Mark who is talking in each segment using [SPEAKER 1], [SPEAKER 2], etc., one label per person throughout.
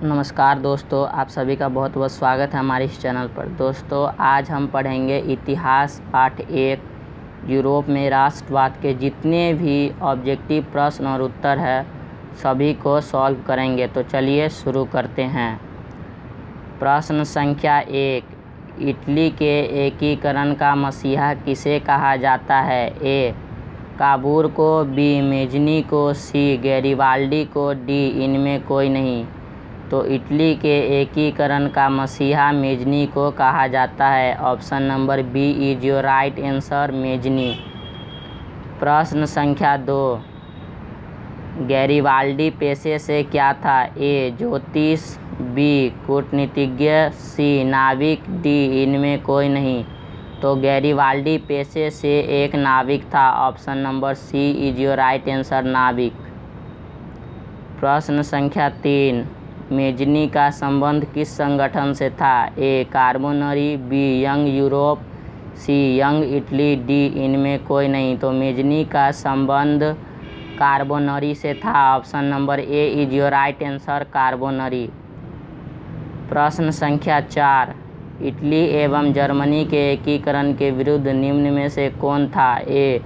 [SPEAKER 1] नमस्कार दोस्तों, आप सभी का बहुत बहुत स्वागत है हमारे इस चैनल पर। दोस्तों, आज हम पढ़ेंगे इतिहास पाठ 1। यूरोप में राष्ट्रवाद के जितने भी ऑब्जेक्टिव प्रश्न और उत्तर है सभी को सॉल्व करेंगे। तो चलिए शुरू करते हैं। प्रश्न संख्या 1, इटली के एकीकरण का मसीहा किसे कहा जाता है? ए काबूर को, बी मेजनी को, सी गैरिबाल्डी को, डी इनमें कोई नहीं। तो इटली के एकीकरण का मसीहा मेजनी को कहा जाता है। Option number B is your right answer, Mazzini. प्रश्न संख्या 2, गैरिबाल्डी पेशे से क्या था? ए ज्योतिष, बी कूटनीतिज्ञ, सी नाविक, डी इनमें कोई नहीं। तो गैरिबाल्डी पेशे से एक नाविक था। Option number C is your right answer, नाविक। प्रश्न संख्या 3, मेजनी का संबंध किस संगठन से था? A Carbonari, B young Europe, C young Italy, D इनमें कोई नहीं। तो मेजनी का संबंध कार्बोनरी से था। Option number A is your right answer, Carbonari. प्रश्न संख्या 4, इटली एवं जर्मनी के एकीकरण के विरुद्ध निम्न में से कौन था? A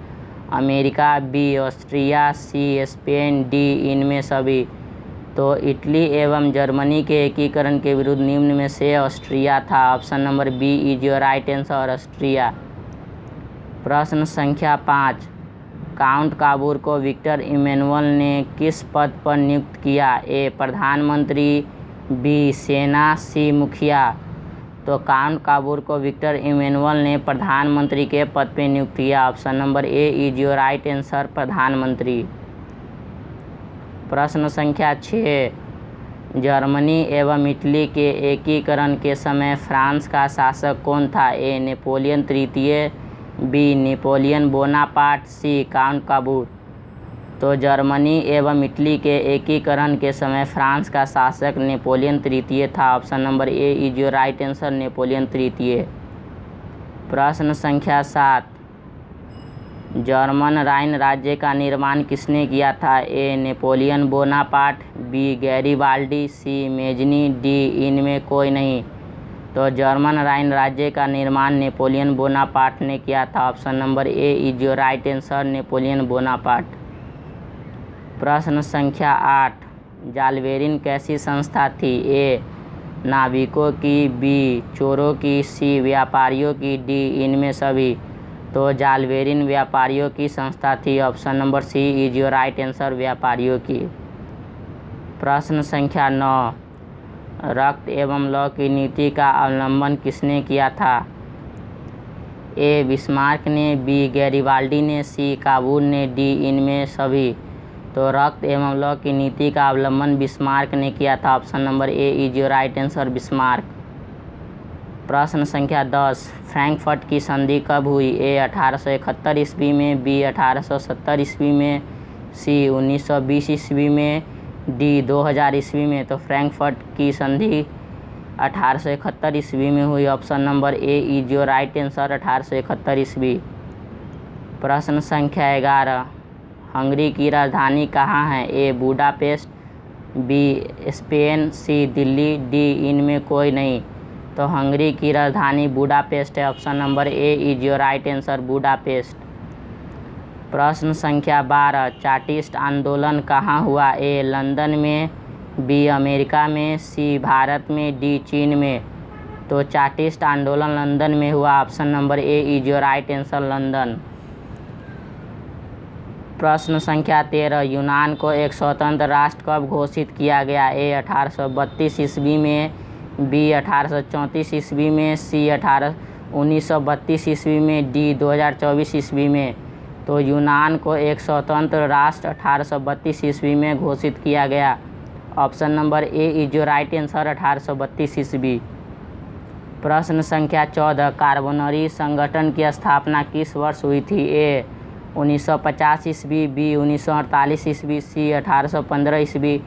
[SPEAKER 1] America, B Austria, C Spain, D इनमें सभी। तो इटली एवं जर्मनी के एकीकरण के विरुद्ध निम्न में से ऑस्ट्रिया था। Option number B is your right answer, Austria. प्रश्न संख्या 5, काउंट काबूर को विक्टर इमैनुअल ने किस पद पर नियुक्त किया? ए प्रधानमंत्री, बी सेना, सी मुखिया। तो काउंट काबूर को विक्टर इमैनुअल ने प्रधानमंत्री के पद पर नियुक्त किया। Option number A is your right answer, प्रधानमंत्री। प्रश्न संख्या 6, जर्मनी एवं इटली के एकीकरण के समय फ्रांस का शासक कौन था? ए नेपोलियन तृतीय, B Napoleon Bonaparte, C Count Cavour. तो जर्मनी एवं इटली के एकीकरण के समय फ्रांस का शासक नेपोलियन तृतीय था। Option number A is your right answer, Napoleon तृतीय। प्रश्न संख्या 7, जर्मन राइन राज्य का निर्माण किसने किया था? A Napoleon Bonaparte, B Garibaldi, C Mazzini, D इनमें कोई नहीं। तो जर्मन राइन राज्य का निर्माण नेपोलियन बोनापार्ट ने किया था। Option number A is your right answer, Napoleon Bonaparte. प्रश्न संख्या 8, जालवेरिन कैसी संस्था थी? ए नाविकों की, बी चोरों की, सी व्यापारियों की, डी इनमें सभी। तो जालवेरिन व्यापारियों की संस्था थी। Option number C is your right answer, व्यापारियों की। प्रश्न संख्या 9, रक्त एवं लौ की नीति का अवलंबन किसने किया था? ए बिस्मार्क ने, बी गैरिबाल्डी ने, सी काबूर ने, डी इनमें सभी। तो रक्त एवं लौ की नीति का अवलंबन बिस्मार्क ने किया था। Option number A is your right answer, Bismarck. प्रश्न संख्या 10, फ्रैंकफर्ट की संधि कब हुई? ए 1871 ईस्वी में, बी 1870 ईस्वी में, सी 1920 ईस्वी में, डी 2000 ईस्वी में। तो फ्रैंकफर्ट की संधि 1871 ईस्वी में हुई। Option number A is your right answer, 1871 ईस्वी। प्रश्न संख्या 11, हंगरी की राजधानी कहाँ है? ए बुडापेस्ट, बी स्पेन, सी दिल्ली, डी इनमें कोई नहीं। तो हंगरी की राजधानी बुडापेस्ट है। Option number A is your right answer, Budapest. प्रश्न संख्या 12, चार्टिस्ट आंदोलन कहाँ हुआ? ए लंदन में, बी अमेरिका में, सी भारत में, डी चीन में। तो चार्टिस्ट आंदोलन लंदन में हुआ। Option number A is your right answer, London. प्रश्न संख्या 13, यूनान को एक स्वतंत्र राष्ट्र कब घोषित किया गया? ए 1832 ईस्वी में, बी 1834 ईस्वी में, सी 1932 ईस्वी में, डी 2024 ईस्वी में। तो यूनान को एक स्वतंत्र राष्ट्र 1832 ईस्वी में घोषित किया गया। Option number A is your right answer, 1832 ईस्वी। प्रश्न संख्या 14, कार्बोनरी संगठन की स्थापना किस वर्ष हुई थी? ए 1950 ईस्वी, बी 1948 ईस्वी, सी 1815 ईस्वी,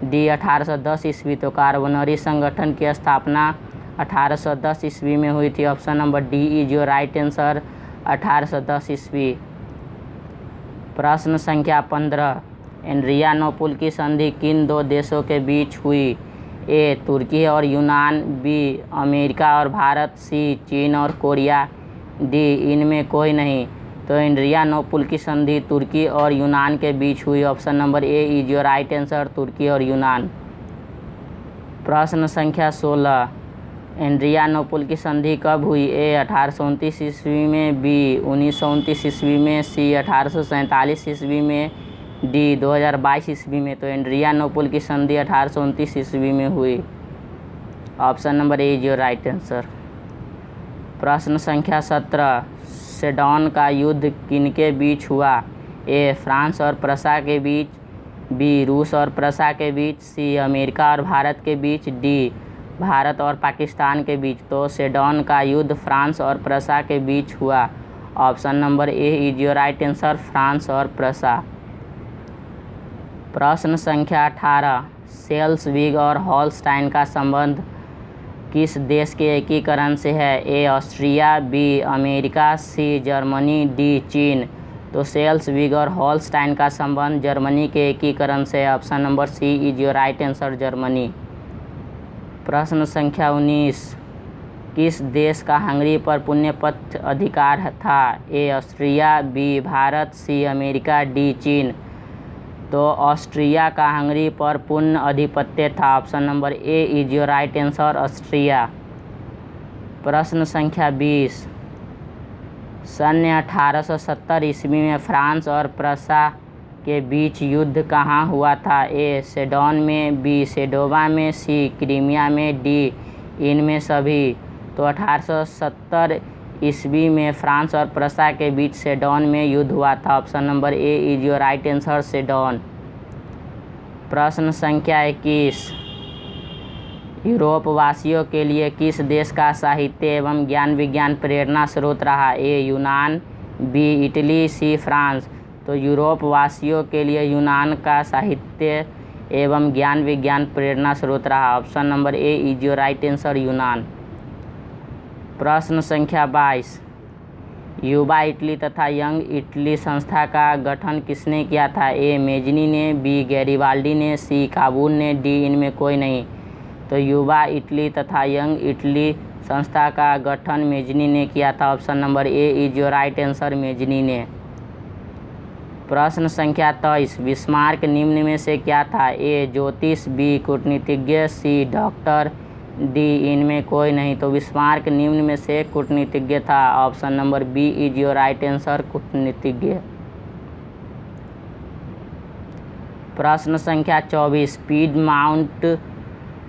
[SPEAKER 1] डी 1810 ईस्वी। तो कार्बोनरी संगठन की स्थापना 1810 ईस्वी में हुई थी। Option number D is your right answer, 1810 ईस्वी। प्रश्न संख्या 15, एड्रियानोपुल की संधि किन दो देशों के बीच हुई? ए तुर्की और यूनान, बी अमेरिका और भारत, सी चीन और कोरिया, डी इनमें कोई नहीं। तो एड्रियानोपुल की संधि तुर्की और यूनान के बीच हुई। Option number A is your right answer, तुर्की और यूनान। प्रश्न संख्या 16, एड्रियानोपुल की संधि कब हुई? ए 1829 ईस्वी में, बी 1929 ईस्वी में, सी 1847 ईस्वी में, डी 2022 ईस्वी में। तो एड्रियानोपुल की संधि 1829 ईस्वी में हुई। Option number A is your right answer. प्रश्न संख्या 17, सेडन का युद्ध किनके बीच हुआ? ए फ्रांस और प्रसा के बीच, बी रूस और प्रसा के बीच, सी अमेरिका और भारत के बीच, डी भारत और पाकिस्तान के बीच। तो सेडन का युद्ध फ्रांस और प्रसा के बीच हुआ। Option number A is your right answer, France और प्रसा। प्रश्न संख्या 18, शेल्सविग और हॉलस्टाइन का संबंध किस देश के एकीकरण से है? A Austria, B America, C Germany, D चीन। तो शेल्सविग और हॉलस्टाइन का संबंध जर्मनी के एकीकरण से है। Option number C is your right answer, Germany. प्रश्न संख्या 19, किस देश का हंगरी पर पुण्यपत्र अधिकार था? A Austria, B Bharat, C America, D चीन। तो ऑस्ट्रिया का हंगरी पर पूर्ण अधिपत्य था। Option number A is your right answer, Austria. प्रश्न संख्या 20, सन 1870 ईस्वी में फ्रांस और प्रसा के बीच युद्ध कहाँ हुआ था? ए सेडन में, बी सेडोवा में, सी क्रीमिया में, डी इनमें सभी। तो 1870 ईस्वी में फ्रांस और प्रसा के बीच सेडन में युद्ध हुआ था। Option number A is your right answer, sedan. प्रश्न संख्या 21, यूरोप वासियों के लिए किस देश का साहित्य एवं ज्ञान विज्ञान प्रेरणा स्रोत रहा? ए यूनान, बी इटली, सी फ्रांस। तो यूरोप वासियों के लिए यूनान का साहित्य एवं ज्ञान विज्ञान प्रेरणा स्रोत रहा। Option number A is your right answer, यूनान। प्रश्न संख्या 22, युवा इटली तथा यंग इटली संस्था का गठन किसने किया था? ए मेजनी ने, बी गैरिबाल्डी ने, सी काबूल ने, डी इनमें कोई नहीं। तो युवा इटली तथा यंग इटली संस्था का गठन मेजनी ने किया था। Option number A is your right answer, Mazzini ने। प्रश्न संख्या 23, बिस्मार्क निम्न में से क्या था? ए ज्योतिष, बी कूटनीतिज्ञ, सी डॉक्टर, डी इनमें कोई नहीं। तो बिस्मार्क निम्न में से कूटनीतिज्ञ था। Option number B is your right answer, कूटनीतिज्ञ। प्रश्न संख्या 24, पीडमाउंट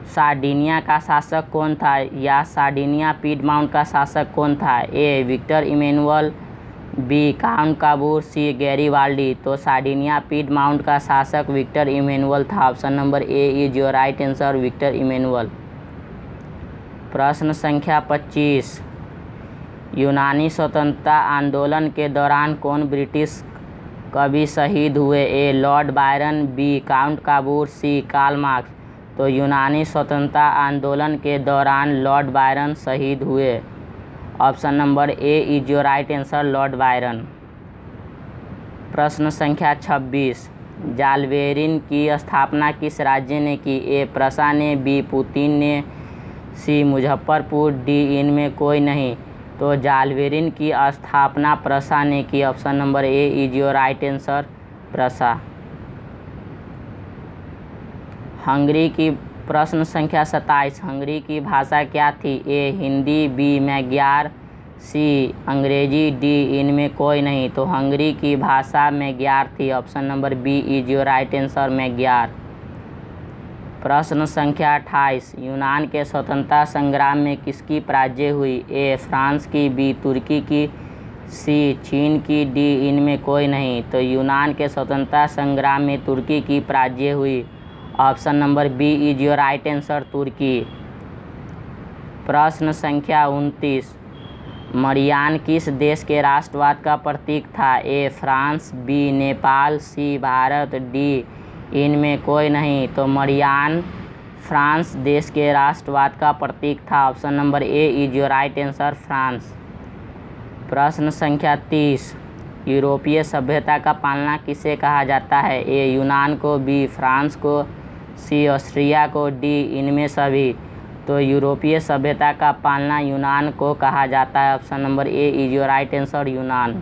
[SPEAKER 1] सार्डिनिया का शासक कौन था? या सार्डिनिया पीडमाउंट का शासक कौन था? A Victor Emmanuel, B Count Cavour, C Garibaldi. तो सार्डिनिया पीडमाउंट का शासक विक्टर इमैनुअल था। Option number A is your right answer, Victor Emmanuel. प्रश्न संख्या 25, यूनानी स्वतंत्रता आंदोलन के दौरान कौन ब्रिटिश कवि शहीद हुए? A Lord Byron, B Count Cavour, C Karl Marx. तो यूनानी स्वतंत्रता आंदोलन के दौरान लॉर्ड बायरन शहीद हुए। Option number A is your right answer, Lord Byron. प्रश्न संख्या 26, जालवेरिन की स्थापना किस राज्य ने की? ए प्रसा ने, बी पुतिन ने, सी मुजफ्फरपुर, डी इनमें कोई नहीं। तो जालवेरिन की स्थापना प्रसा ने की। Option number A is your right answer, Prussia. Hungary की प्रश्न संख्या 27, हंगरी की भाषा क्या थी? A Hindi, B Magyar, C अंग्रेजी, डी इनमें कोई नहीं। तो हंगरी की भाषा मैग्यार थी। Option number B is your right answer, Magyar. प्रश्न संख्या 28, यूनान के स्वतंत्रता संग्राम में किसकी पराजय हुई? ए फ्रांस की, बी तुर्की की, सी चीन की, डी इनमें कोई नहीं। तो यूनान के स्वतंत्रता संग्राम में तुर्की की पराजय हुई। Option number B is your right answer, तुर्की। प्रश्न संख्या 29, मरियान किस देश के राष्ट्रवाद का प्रतीक था? A France, B Nepal, C Bharat, D इनमें कोई नहीं। तो मरियान फ्रांस देश के राष्ट्रवाद का प्रतीक था। Option number A is your right answer, France. प्रश्न संख्या 30, यूरोपीय सभ्यता का पालना किसे कहा जाता है? ए यूनान को, बी फ्रांस को, सी ऑस्ट्रिया को, डी इनमें सभी। तो यूरोपीय सभ्यता का पालना यूनान को कहा जाता है। Option number A is your right answer, यूनान।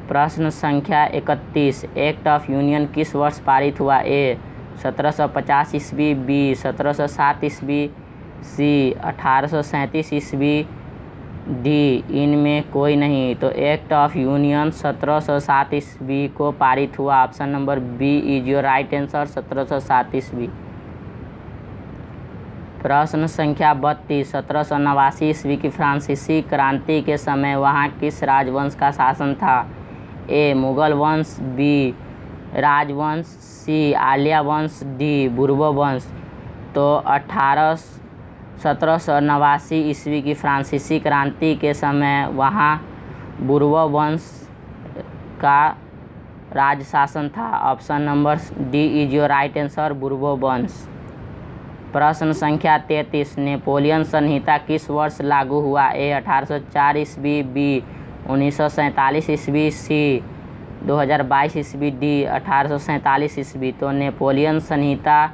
[SPEAKER 1] प्रश्न संख्या 31, एक्ट ऑफ यूनियन किस वर्ष पारित हुआ? ए 1750 ईस्वी, बी 1707 ईस्वी, सी 1837 ईस्वी, डी इनमें कोई नहीं। तो एक्ट ऑफ यूनियन 1707 ईस्वी को पारित हुआ। Option number B is your right answer, 1707 ईस्वी। प्रश्न संख्या 32, 1789 ईस्वी की फ्रांसीसी क्रांति के समय वहाँ किस राजवंश का शासन था? ए मुगल वंश, बी राजवंश, सी आलिया वंश, डी बूर्बो वंश। तो 1789 ईस्वी की फ्रांसीसी क्रांति के समय वहाँ बूर्बो वंश का राज शासन था। Option number D is your right answer, Bourbon वंश। प्रश्न संख्या 33, नेपोलियन संहिता किस वर्ष लागू हुआ? ए 1804 ईस्वी, बी 1947 ईस्वी, सी 2022 ईस्वी, डी 1847 ईस्वी। तो नेपोलियन संहिता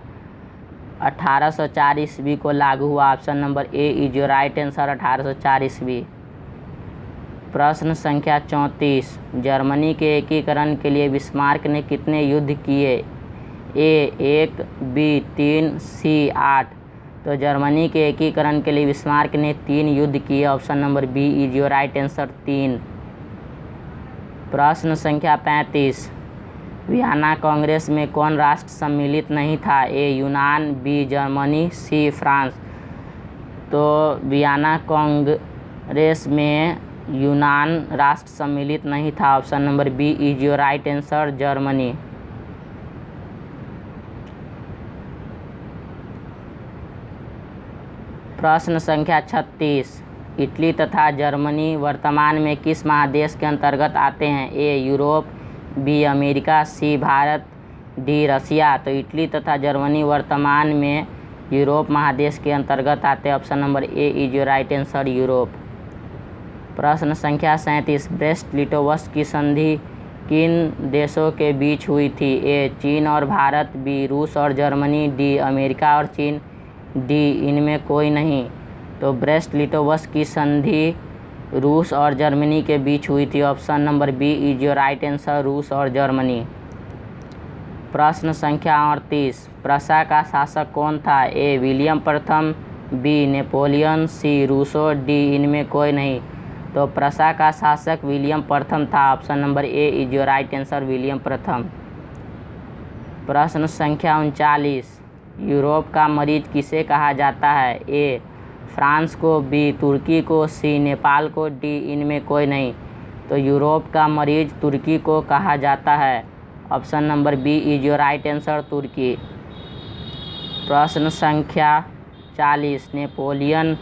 [SPEAKER 1] 1804 ईस्वी को लागू हुआ। Option number A is your right answer, 1804 ईस्वी। प्रश्न संख्या 34, जर्मनी के एकीकरण के लिए बिस्मार्क ने कितने युद्ध किए? ए 1, बी 3, सी 8। तो जर्मनी के एकीकरण के लिए बिस्मार्क ने 3 युद्ध किए। Option number B is your right answer, 3। प्रश्न संख्या 35, वियना कांग्रेस में कौन राष्ट्र सम्मिलित नहीं था? ए यूनान, बी जर्मनी, सी फ्रांस। तो वियना कांग्रेस में यूनान राष्ट्र सम्मिलित नहीं था। Option number B is your right answer, Germany. प्रश्न संख्या 36, इटली तथा जर्मनी वर्तमान में किस महादेश के अंतर्गत आते हैं? ए यूरोप, बी अमेरिका, सी भारत, डी रसिया। तो इटली तथा जर्मनी वर्तमान में यूरोप महादेश के अंतर्गत आते हैं। Option number A is your right answer, Europe. प्रश्न संख्या 37, ब्रेस्ट लिटोवस की संधि किन देशों के बीच हुई थी? ए चीन और भारत, बी रूस और जर्मनी, डी अमेरिका और चीन, डी इनमें कोई नहीं। तो ब्रेस्ट लिटोवस की संधि रूस और जर्मनी के बीच हुई थी। Option number B is your right answer, रूस और जर्मनी। प्रश्न संख्या 38, प्रशा का शासक कौन था? ए विलियम प्रथम, B Napoleon, C Rousseau, D इनमें कोई नहीं। तो प्रशा का शासक विलियम प्रथम था। Option number A is your right answer, William प्रथम। प्रश्न संख्या 39, यूरोप का मरीज किसे कहा जाता है? ए फ्रांस को, बी तुर्की को, सी नेपाल को, डी इनमें कोई नहीं। तो यूरोप का मरीज तुर्की को कहा जाता है। Option number B is your right answer, तुर्की। प्रश्न संख्या 40, नेपोलियन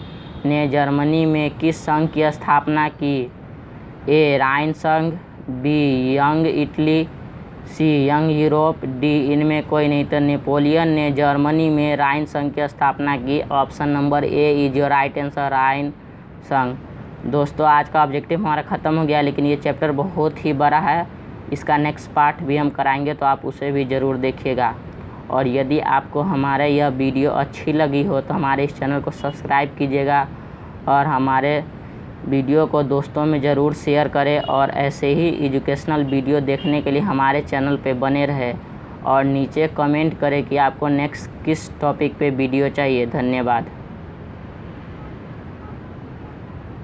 [SPEAKER 1] ने जर्मनी में किस संघ की स्थापना की? ए राइन संघ, B Young Italy, C Young Europe, D इनमें कोई नहीं। तो नेपोलियन ने जर्मनी में राइन संघ की स्थापना की। Option number A is your right answer, Rhine संघ। दोस्तों आज का ऑब्जेक्टिव हमारा ख़त्म हो गया, लेकिन ये चैप्टर बहुत ही बड़ा है। इसका नेक्स्ट पार्ट भी हम कराएंगे, तो आप उसे भी ज़रूर देखिएगा। और यदि आपको हमारा यह वीडियो अच्छी लगी हो तो हमारे इस चैनल को सब्सक्राइब कीजिएगा और हमारे वीडियो को दोस्तों में ज़रूर शेयर करें। और ऐसे ही एजुकेशनल वीडियो देखने के लिए हमारे चैनल पे बने रहे और नीचे कमेंट करें कि आपको नेक्स्ट किस टॉपिक पे वीडियो चाहिए। धन्यवाद।